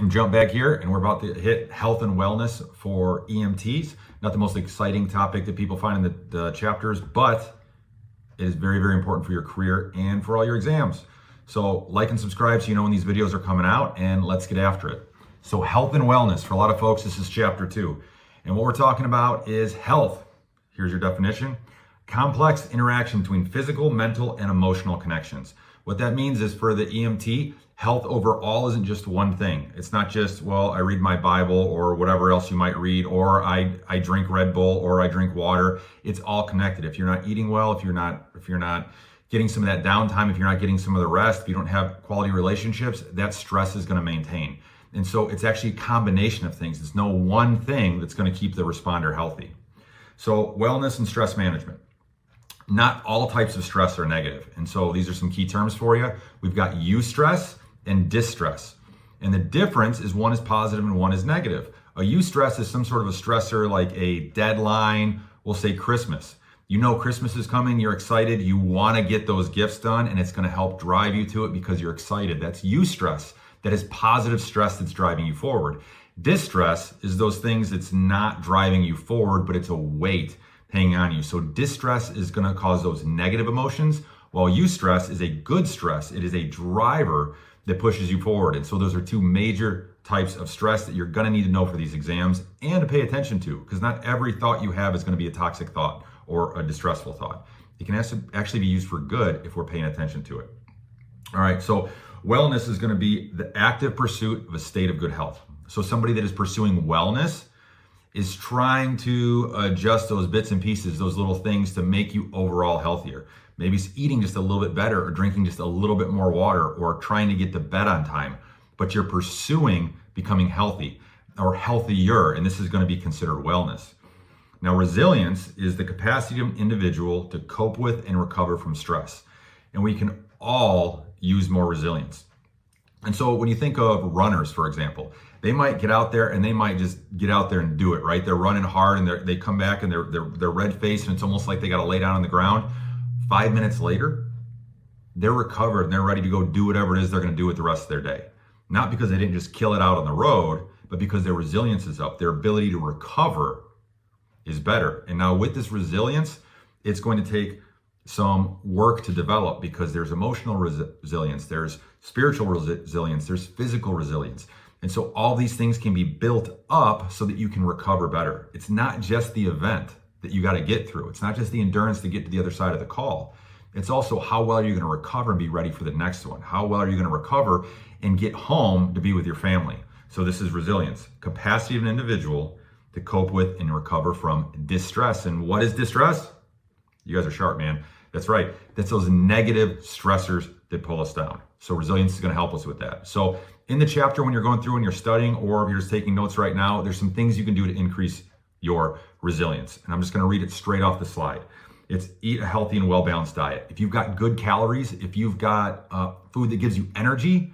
from Jump Back here, and we're about to hit health and wellness for EMTs. Not the most exciting topic that people find in the chapters, but it is very, very important for your career and for all your exams. So like and subscribe so you know when these videos are coming out, and let's get after it. So health and wellness, for a lot of folks, this is chapter 2. And what we're talking about is health. Here's your definition. Complex interaction between physical, mental, and emotional connections. What that means is for the EMT, health overall isn't just one thing. It's not just, well, I read my Bible or whatever else you might read, or I drink Red Bull or I drink water. It's all connected. If you're not eating well, if you're not getting some of that downtime, if you're not getting some of the rest, if you don't have quality relationships, that stress is going to maintain. And so it's actually a combination of things. It's no one thing that's going to keep the responder healthy. So wellness and stress management. Not all types of stress are negative. And so these are some key terms for you. We've got eustress and distress. And the difference is one is positive and one is negative. A eustress is some sort of a stressor like a deadline, we'll say Christmas. You know Christmas is coming, you're excited, you want to get those gifts done, and it's going to help drive you to it because you're excited. That's eustress. That is positive stress that's driving you forward. Distress is those things that's not driving you forward, but it's a weight hanging on you. So distress is going to cause those negative emotions, while eustress is a good stress. It is a driver that pushes you forward. And so those are two major types of stress that you're going to need to know for these exams and to pay attention to, because not every thought you have is going to be a toxic thought or a distressful thought. It can actually be used for good if we're paying attention to it. All right, so wellness is going to be the active pursuit of a state of good health. So somebody that is pursuing wellness is trying to adjust those bits and pieces, those little things to make you overall healthier. Maybe it's eating just a little bit better or drinking just a little bit more water or trying to get to bed on time, but you're pursuing becoming healthy or healthier, and this is going to be considered wellness. Now, resilience is the capacity of an individual to cope with and recover from stress, and we can all use more resilience. And so when you think of runners, for example, they might get out there and they might just get out there and do it, right? They're running hard and they come back and they're red-faced and it's almost like they got to lay down on the ground. 5 minutes later, they're recovered and they're ready to go do whatever it is they're going to do with the rest of their day. Not because they didn't just kill it out on the road, but because their resilience is up. Their ability to recover is better. And now with this resilience, it's going to take some work to develop, because there's emotional resilience, there's spiritual resilience, there's physical resilience. And so all these things can be built up so that you can recover better. It's not just the event that you got to get through. It's not just the endurance to get to the other side of the call. It's also how well you're going to recover and be ready for the next one. How well are you going to recover and get home to be with your family? So this is resilience, capacity of an individual to cope with and recover from distress. And what is distress? You guys are sharp, man. That's right. That's those negative stressors that pull us down. So resilience is going to help us with that. So in the chapter, when you're going through and you're studying, or if you're just taking notes right now, there's some things you can do to increase your resilience. And I'm just going to read it straight off the slide. It's eat a healthy and well-balanced diet. If you've got good calories, if you've got food that gives you energy,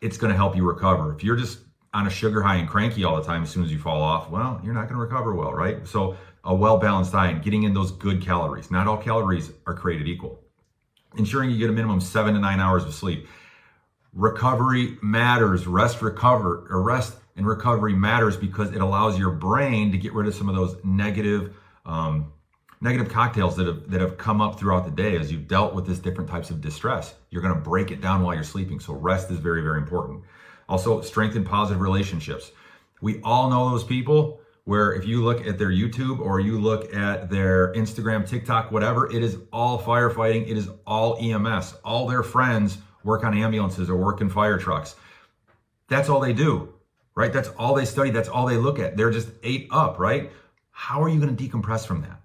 it's going to help you recover. If you're just on a sugar high and cranky all the time as soon as you fall off, well, you're not going to recover well, right? So a well-balanced diet, getting in those good calories. Not all calories are created equal. Ensuring you get a minimum 7 to 9 hours of sleep. Recovery matters. Rest and recovery matters because it allows your brain to get rid of some of those negative cocktails that have come up throughout the day as you've dealt with this different types of distress. You're going to break it down while you're sleeping. So rest is very, very important. Also, strengthen positive relationships. We all know those people where if you look at their YouTube or you look at their Instagram, TikTok, whatever, it is all firefighting. It is all EMS. All their friends work on ambulances or work in fire trucks. That's all they do, right? That's all they study. That's all they look at. They're just ate up, right? How are you going to decompress from that?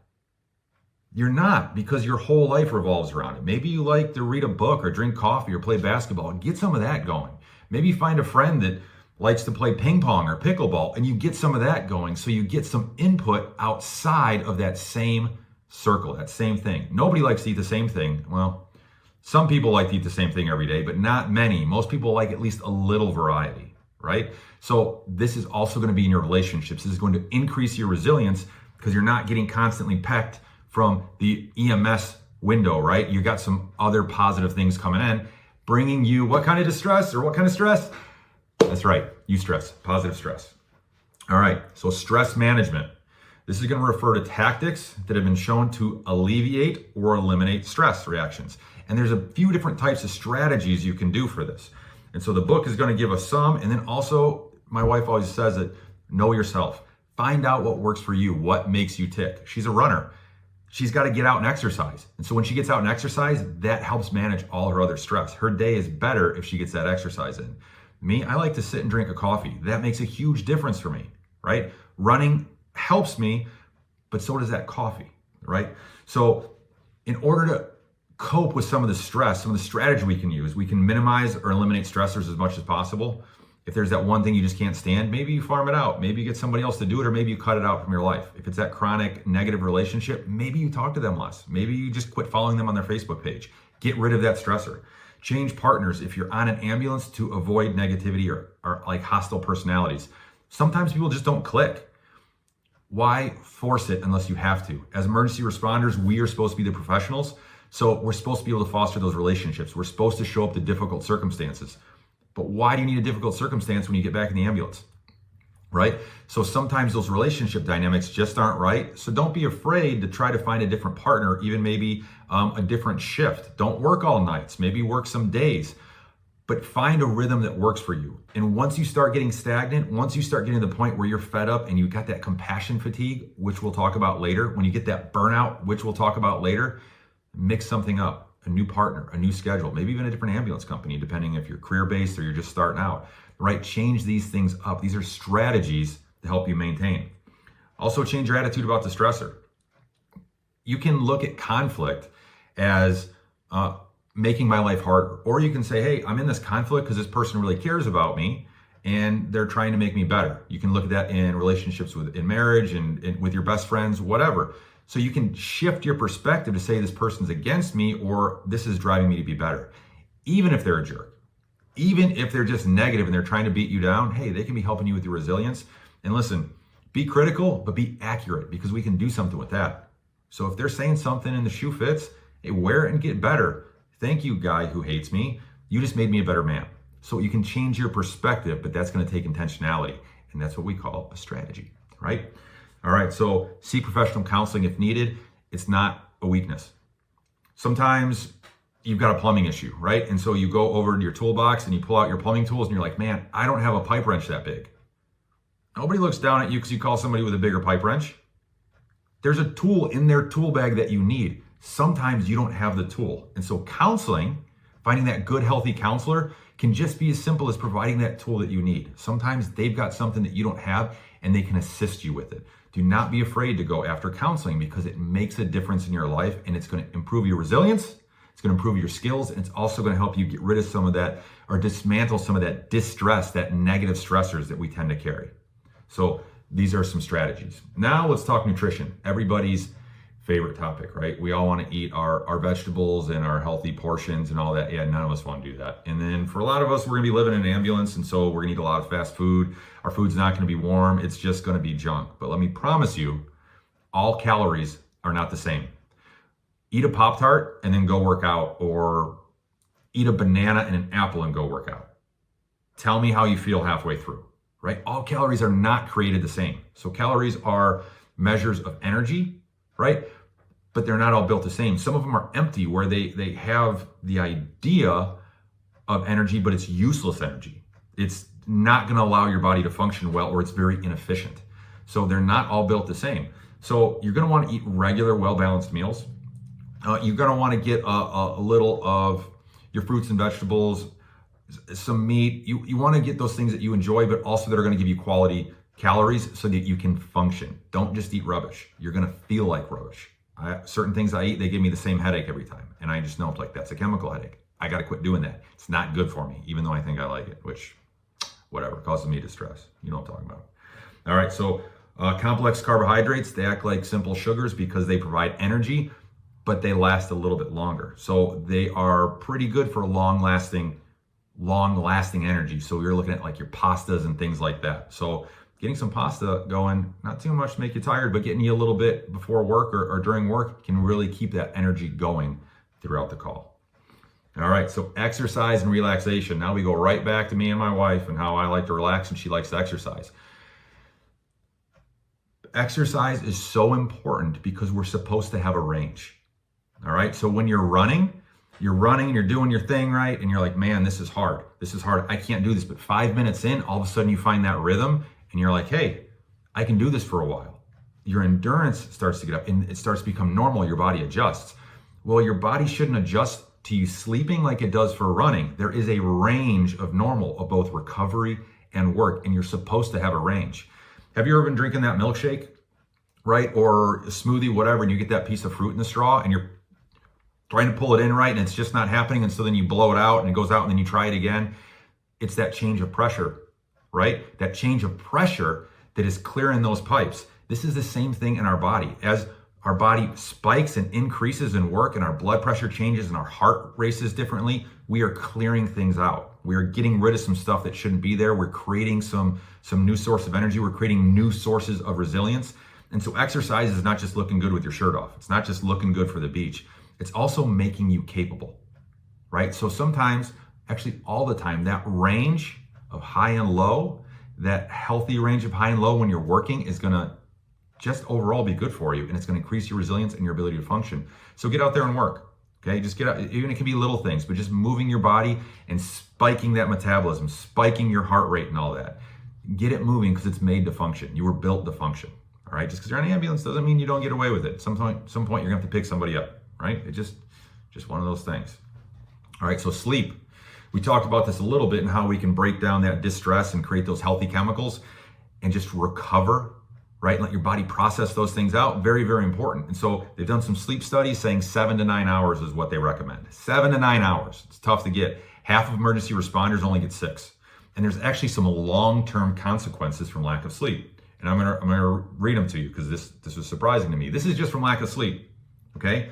You're not, because your whole life revolves around it. Maybe you like to read a book or drink coffee or play basketball. Get some of that going. Maybe find a friend that likes to play ping pong or pickleball, and you get some of that going so you get some input outside of that same circle, that same thing. Nobody likes to eat the same thing. Well, some people like to eat the same thing every day, but not many. Most people like at least a little variety, right? So this is also going to be in your relationships. This is going to increase your resilience because you're not getting constantly pecked from the EMS window, right? You got some other positive things coming in, bringing you what kind of distress or what kind of stress? That's right, Eustress, positive stress. All right, so stress management. This is going to refer to tactics that have been shown to alleviate or eliminate stress reactions. And there's a few different types of strategies you can do for this. And so the book is going to give us some. And then also, my wife always says it, know yourself. Find out what works for you, what makes you tick. She's a runner. She's got to get out and exercise. And so when she gets out and exercise, that helps manage all her other stress. Her day is better if she gets that exercise in. Me, I like to sit and drink a coffee. That makes a huge difference for me, right? Running helps me, but so does that coffee, right? So in order to cope with some of the stress, some of the strategy we can use, we can minimize or eliminate stressors as much as possible. If there's that one thing you just can't stand, maybe you farm it out. Maybe you get somebody else to do it, or maybe you cut it out from your life. If it's that chronic negative relationship, maybe you talk to them less. Maybe you just quit following them on their Facebook page. Get rid of that stressor. Change partners if you're on an ambulance to avoid negativity or like hostile personalities. Sometimes people just don't click. Why force it unless you have to? As emergency responders, we are supposed to be the professionals. So we're supposed to be able to foster those relationships. We're supposed to show up to difficult circumstances. But why do you need a difficult circumstance when you get back in the ambulance, right? So sometimes those relationship dynamics just aren't right. So don't be afraid to try to find a different partner, even maybe a different shift. Don't work all nights, maybe work some days, but find a rhythm that works for you. And once you start getting stagnant, once you start getting to the point where you're fed up and you got that compassion fatigue, which we'll talk about later, when you get that burnout, which we'll talk about later, mix something up. A new partner, a new schedule, maybe even a different ambulance company, depending if you're career-based or you're just starting out, right? Change these things up. These are strategies to help you maintain. Also, change your attitude about the stressor. You can look at conflict as making my life harder, or you can say, hey, I'm in this conflict because this person really cares about me and they're trying to make me better. You can look at that in relationships in marriage and with your best friends, whatever. So you can shift your perspective to say this person's against me or this is driving me to be better. Even if they're a jerk, even if they're just negative and they're trying to beat you down, hey, they can be helping you with your resilience. And listen, be critical, but be accurate because we can do something with that. So if they're saying something and the shoe fits, hey, wear it and get better. Thank you, guy who hates me. You just made me a better man. So you can change your perspective, but that's going to take intentionality. And that's what we call a strategy, right? All right, so seek professional counseling if needed. It's not a weakness. Sometimes you've got a plumbing issue, right? And so you go over to your toolbox and you pull out your plumbing tools and you're like, man, I don't have a pipe wrench that big. Nobody looks down at you because you call somebody with a bigger pipe wrench. There's a tool in their tool bag that you need. Sometimes you don't have the tool. And so counseling, finding that good, healthy counselor can just be as simple as providing that tool that you need. Sometimes they've got something that you don't have and they can assist you with it. Do not be afraid to go after counseling because it makes a difference in your life and it's going to improve your resilience, it's going to improve your skills, and it's also going to help you get rid of some of that or dismantle some of that distress, that negative stressors that we tend to carry. So these are some strategies. Now let's talk nutrition. Everybody's favorite topic, right? We all want to eat our vegetables and our healthy portions and all that. Yeah, none of us want to do that. And then for a lot of us, we're going to be living in an ambulance, and so we're going to eat a lot of fast food. Our food's not going to be warm. It's just going to be junk. But let me promise you, all calories are not the same. Eat a Pop-Tart and then go work out, or eat a banana and an apple and go work out. Tell me how you feel halfway through, right? All calories are not created the same. So calories are measures of energy, right? But they're not all built the same. Some of them are empty where they have the idea of energy, but it's useless energy. It's not going to allow your body to function well, or it's very inefficient. So they're not all built the same. So you're going to want to eat regular, well-balanced meals. You're going to want to get a little of your fruits and vegetables, some meat. You want to get those things that you enjoy, but also that are going to give you quality calories so that you can function. Don't just eat rubbish. You're going to feel like rubbish. Certain things I eat, they give me the same headache every time. And I just know it's like, that's a chemical headache. I got to quit doing that. It's not good for me, even though I think I like it, which, whatever, causes me distress. You know what I'm talking about. All right, so complex carbohydrates, they act like simple sugars because they provide energy, but they last a little bit longer. So they are pretty good for long-lasting energy. So you're looking at like your pastas and things like that. So getting some pasta going, not too much to make you tired, but getting you a little bit before work or during work can really keep that energy going throughout the call. All right, so exercise and relaxation. Now we go right back to me and my wife and how I like to relax and she likes to exercise. Exercise is so important because we're supposed to have a range. All right, so when you're running and you're doing your thing, right? And you're like, man, this is hard. I can't do this. But 5 minutes in, all of a sudden you find that rhythm and you're like, hey, I can do this for a while. Your endurance starts to get up and it starts to become normal. Your body adjusts. Well, your body shouldn't adjust to you sleeping like it does for running. There is a range of normal of both recovery and work, and you're supposed to have a range. Have you ever been drinking that milkshake, right? Or a smoothie, whatever, and you get that piece of fruit in the straw and you're trying to pull it in right and it's just not happening, and so then you blow it out and it goes out and then you try it again. It's that change of pressure, right? That change of pressure that is clearing those pipes. This is the same thing in our body. As our body spikes and increases in work and our blood pressure changes and our heart races differently, we are clearing things out. We are getting rid of some stuff that shouldn't be there. We're creating some new source of energy. We're creating new sources of resilience. And so exercise is not just looking good with your shirt off. It's not just looking good for the beach. It's also making you capable, right? So sometimes, actually all the time, that range of high and low, that healthy range of high and low when you're working is gonna just overall be good for you, and it's gonna increase your resilience and your ability to function. So get out there and work, okay? Just get out, even it can be little things, but just moving your body and spiking that metabolism, spiking your heart rate and all that. Get it moving because it's made to function. You were built to function, all right? Just because you're in an ambulance doesn't mean you don't get away with it. At some point you're gonna have to pick somebody up, right? It's just one of those things. All right, so sleep. We talked about this a little bit and how we can break down that distress and create those healthy chemicals and just recover, right? Let your body process those things out. Very, very important. And so they've done some sleep studies saying 7 to 9 hours is what they recommend. 7 to 9 hours. It's tough to get. Half of emergency responders only get 6. And there's actually some long-term consequences from lack of sleep. And I'm gonna read them to you because this was surprising to me. This is just from lack of sleep, okay?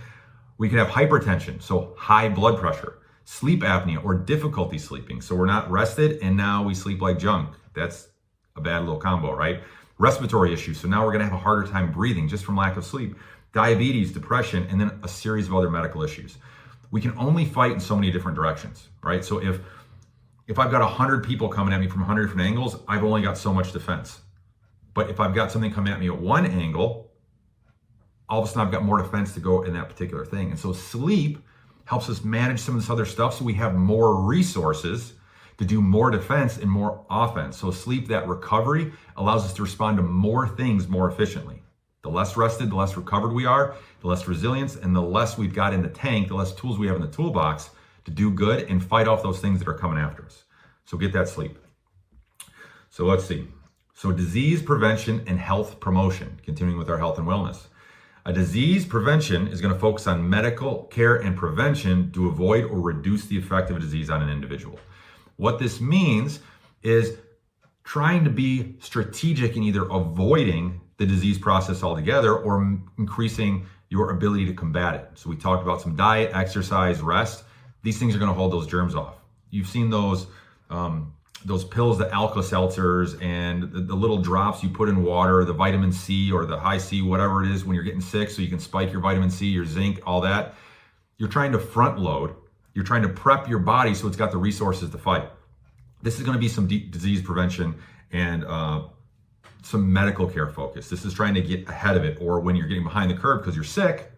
We could have hypertension, so high blood pressure, sleep apnea or difficulty sleeping. So we're not rested and now we sleep like junk. That's a bad little combo, right? Respiratory issues. So now we're gonna have a harder time breathing just from lack of sleep. Diabetes, depression, and then a series of other medical issues. We can only fight in so many different directions, right? So if I've got 100 people coming at me from 100 different angles, I've only got so much defense. But if I've got something coming at me at one angle, all of a sudden I've got more defense to go in that particular thing. And so sleep helps us manage some of this other stuff so we have more resources to do more defense and more offense. So sleep, that recovery, allows us to respond to more things more efficiently. The less rested, the less recovered we are, the less resilience, and the less we've got in the tank, the less tools we have in the toolbox to do good and fight off those things that are coming after us. So get that sleep. So let's see. So disease prevention and health promotion, continuing with our health and wellness. A disease prevention is going to focus on medical care and prevention to avoid or reduce the effect of a disease on an individual. What this means is trying to be strategic in either avoiding the disease process altogether or increasing your ability to combat it. So we talked about some diet, exercise, rest. These things are going to hold those germs off. You've seen those pills, the Alka-Seltzers, and the little drops you put in water, the vitamin C or the high C, whatever it is, when you're getting sick, so you can spike your vitamin C, your zinc, all that. You're trying to front load. You're trying to prep your body so it's got the resources to fight. This is going to be some disease prevention and some medical care focus. This is trying to get ahead of it, or when you're getting behind the curve because you're sick,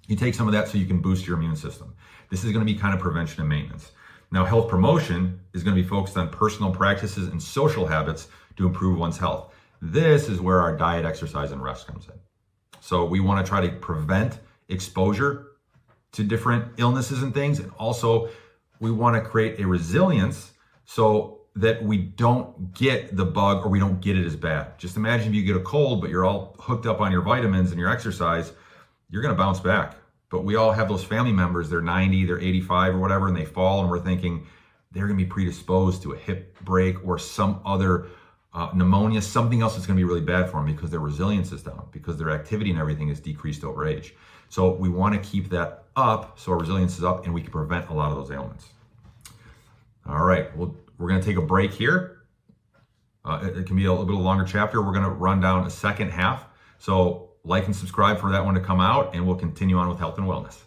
you take some of that so you can boost your immune system. This is going to be kind of prevention and maintenance. Now, health promotion is going to be focused on personal practices and social habits to improve one's health. This is where our diet, exercise, and rest comes in. So we want to try to prevent exposure to different illnesses and things. And also, we want to create a resilience so that we don't get the bug or we don't get it as bad. Just imagine if you get a cold, but you're all hooked up on your vitamins and your exercise, you're going to bounce back. But we all have those family members, they're 90, they're 85 or whatever, and they fall, and we're thinking they're gonna be predisposed to a hip break or some other pneumonia, something else that's gonna be really bad for them because their resilience is down, because their activity and everything is decreased over age. So we wanna keep that up so our resilience is up and we can prevent a lot of those ailments. All right, well, we're gonna take a break here. It can be a little bit of a longer chapter. We're gonna run down a second half. So like and subscribe for that one to come out, and we'll continue on with health and wellness.